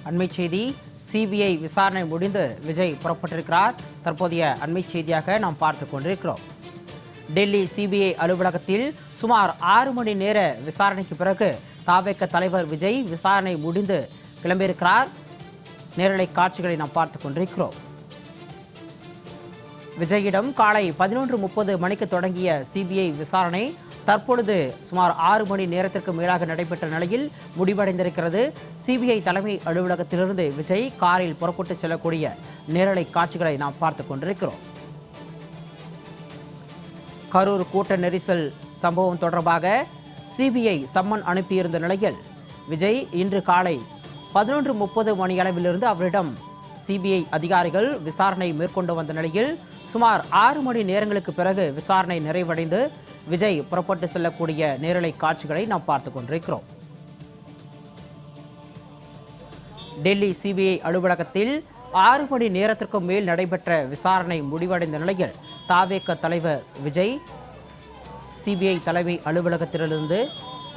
அண்மை செய்தி. சிபிஐ விசாரணை முடிந்து விஜய் புறப்பட்டிருக்கிறார். தற்போதைய அண்மை செய்தியாக நாம் பார்த்து கொண்டிருக்கிறோம். டெல்லி சிபிஐ அலுவலகத்தில் சுமார் 6 மணி நேர விசாரணைக்கு பிறகு தவேக தலைவர் விஜய் விசாரணை முடிந்து கிளம்பியிருக்கிறார். நேரலை காட்சிகளை நாம் பார்த்து கொண்டிருக்கிறோம். விஜயிடம் காலை 11:30 மணிக்கு தொடங்கிய சிபிஐ விசாரணை தற்பொழுது சுமார் 6 மணி நேரத்திற்கு மேலாக நடைபெற்ற நிலையில் முடிவடைந்திருக்கிறது. சிபிஐ தலைமை அலுவலகத்திலிருந்து விஜய் காரில் புறப்பட்டு செல்லக்கூடிய நேரலை காட்சிகளை நாம் பார்த்து கொண்டிருக்கிறோம். கரூர் கூட்ட நெரிசல் சம்பவம் தொடர்பாக சிபிஐ சம்மன் அனுப்பியிருந்த நிலையில் விஜய் இன்று காலை 11:30 மணியளவிலிருந்து அவரிடம் சிபிஐ அதிகாரிகள் விசாரணை மேற்கொண்டு வந்த நிலையில் சுமார் 6 மணி நேரங்களுக்கு பிறகு விசாரணை நிறைவடைந்து விஜய் புறப்பட்டு செல்லக்கூடிய நேரலை காட்சிகளை நாம் பார்த்து கொண்டிருக்கிறோம். டெல்லி சிபிஐ அலுவலகத்தில் 6 மணி நேரத்திற்கும் மேல் நடைபெற்ற விசாரணை முடிவடைந்த நிலையில் தவேக தலைவர் விஜய் சிபிஐ தலைமை அலுவலகத்திலிருந்து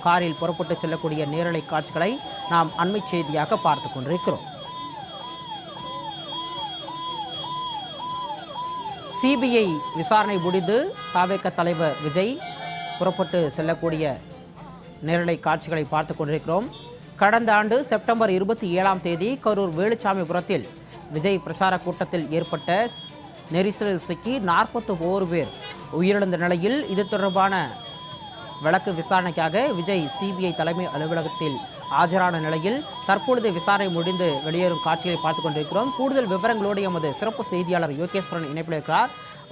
காரில் புறப்பட்டு செல்லக்கூடிய நேரலை காட்சிகளை நாம் அண்மை செய்தியாக பார்த்து கொண்டிருக்கிறோம். சிபிஐ விசாரணை முடிந்து தவேக தலைவர் விஜய் புறப்பட்டு செல்லக்கூடிய நேரலை காட்சிகளை பார்த்து கொண்டிருக்கிறோம். கடந்த ஆண்டு செப்டம்பர் 27ஆம் தேதி கரூர் வேலுச்சாமிபுரத்தில் விஜய் பிரச்சார கூட்டத்தில் ஏற்பட்ட நெரிசலில் சிக்கி 41 பேர் உயிரிழந்த நிலையில் இது தொடர்பான வழக்கு விசாரணைக்காக விஜய் சிபிஐ தலைமை அலுவலகத்தில் ஆஜரான நிலையில் தற்பொழுது விசாரணை முடிந்து வெளியேறும் காட்சிகளை பார்த்துக் கொண்டிருக்கிறோம். கூடுதல் விவரங்களோடு எமது சிறப்பு செய்தியாளர் யோகேஸ்வரன் இணைப்பில் இருக்கிறார்.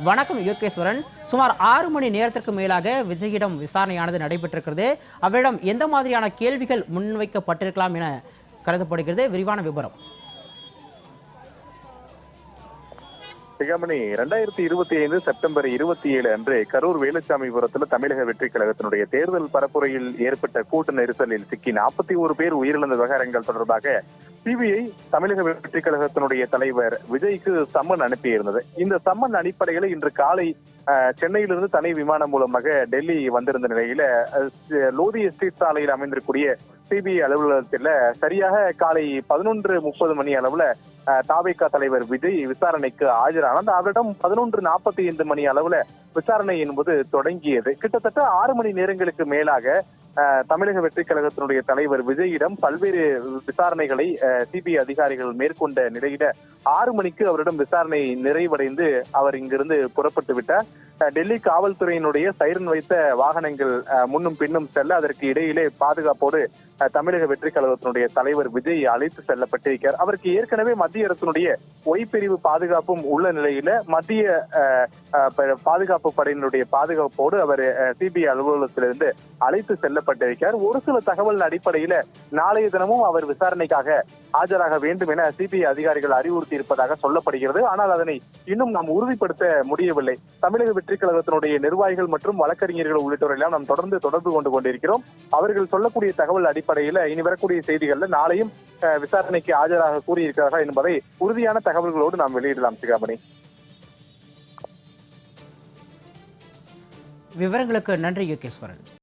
வணக்கம் யோகேஸ்வரன். சுமார் 6 மணி நேரத்திற்கு மேலாக விஜயிடம் விசாரணையானது நடைபெற்றிருக்கிறது. அவரிடம் எந்த மாதிரியான கேள்விகள் முன்வைக்கப்பட்டிருக்கலாம் என கருதப்படுகிறது? விரிவான விவரம். சிகாமணி, 2025 செப்டம்பர் 27 அன்று கரூர் வேலுச்சாமிபுரத்தில் தமிழக வெற்றி கழகத்தினுடைய தேர்தல் பரப்புரையில் ஏற்பட்ட கூட்ட நெரிசலில் சிக்கி 41 பேர் உயிரிழந்த விவகாரங்கள் தொடர்பாக சிபிஐ தமிழக வெற்றி கழகத்தினுடைய தலைவர் விஜய்க்கு சம்மன் அனுப்பியிருந்தது. இந்த சம்மன் அடிப்படையில் இன்று காலை சென்னையிலிருந்து தனி விமானம் மூலமாக டெல்லி வந்திருந்த நிலையில லோதி எஸ்டேட் சாலையில் அமைந்திருக்கூடிய சிபிஐ அலுவலகத்தில் சரியாக காலை 11:30 மணி அளவுல தவேக தலைவர் விஜய் விசாரணைக்கு ஆஜரானார். அவரிடம் 11:45 மணி அளவுல விசாரணை என்பது தொடங்கியது. கிட்டத்தட்ட 6 மணி நேரங்களுக்கு மேலாக தமிழக வெற்றி கழகத்தினுடைய தலைவர் விஜயிடம் பல்வேறு விசாரணைகளை சிபிஐ அதிகாரிகள் மேற்கொண்ட நிலையில 6 மணிக்கு அவரிடம் விசாரணை நிறைவடைந்து அவர் இங்கிருந்து புறப்பட்டு விட்டார். டெல்லி காவல்துறையினுடைய சைரன் வைத்த வாகனங்கள் முன்னும் பின்னும் செல்ல அதற்கு இடையிலே பாதுகாப்போடு தமிழக வெற்றி கழகத்தினுடைய தலைவர் விஜய் அழைத்து செல்லப்பட்டிருக்கிறார். அவருக்கு ஏற்கனவே மத்திய அரசினுடைய ஒய்பிரிவு பாதுகாப்பும் உள்ள நிலையில மத்திய பாதுகாப்பு படையினுடைய பாதுகாப்போடு அவர் சிபிஐ அலுவலகத்திலிருந்து அழைத்து செல்லப்பட்டிருக்கிறார். ஒரு சில தகவல் அடிப்படையில நாளைய தினமும் அவர் விசாரணைக்காக ஆஜராக வேண்டும் என சிபிஐ அதிகாரிகள் அறிவுறுத்தி இருப்பதாக சொல்லப்படுகிறது. ஆனால் அதனை இன்னும் நாம் உறுதிப்படுத்த முடியவில்லை. தமிழக வெற்றி கழகத்தினுடைய நிர்வாகிகள் மற்றும் வழக்கறிஞர்கள் உள்ளிட்டோரெல்லாம் நாம் தொடர்பு கொண்டிருக்கிறோம். அவர்கள் சொல்லக்கூடிய தகவல் அடிப்படையில இனி வரக்கூடிய செய்திகள்ல நாளையும் விசாரணைக்கு ஆஜராக கூறியிருக்கிறார்கள் என்பதை உறுதியான தகவல்களோடு நாம் வெளியிடலாம். சிகாமணி, விவரங்களுக்கு நன்றி யோகேஸ்வரன்.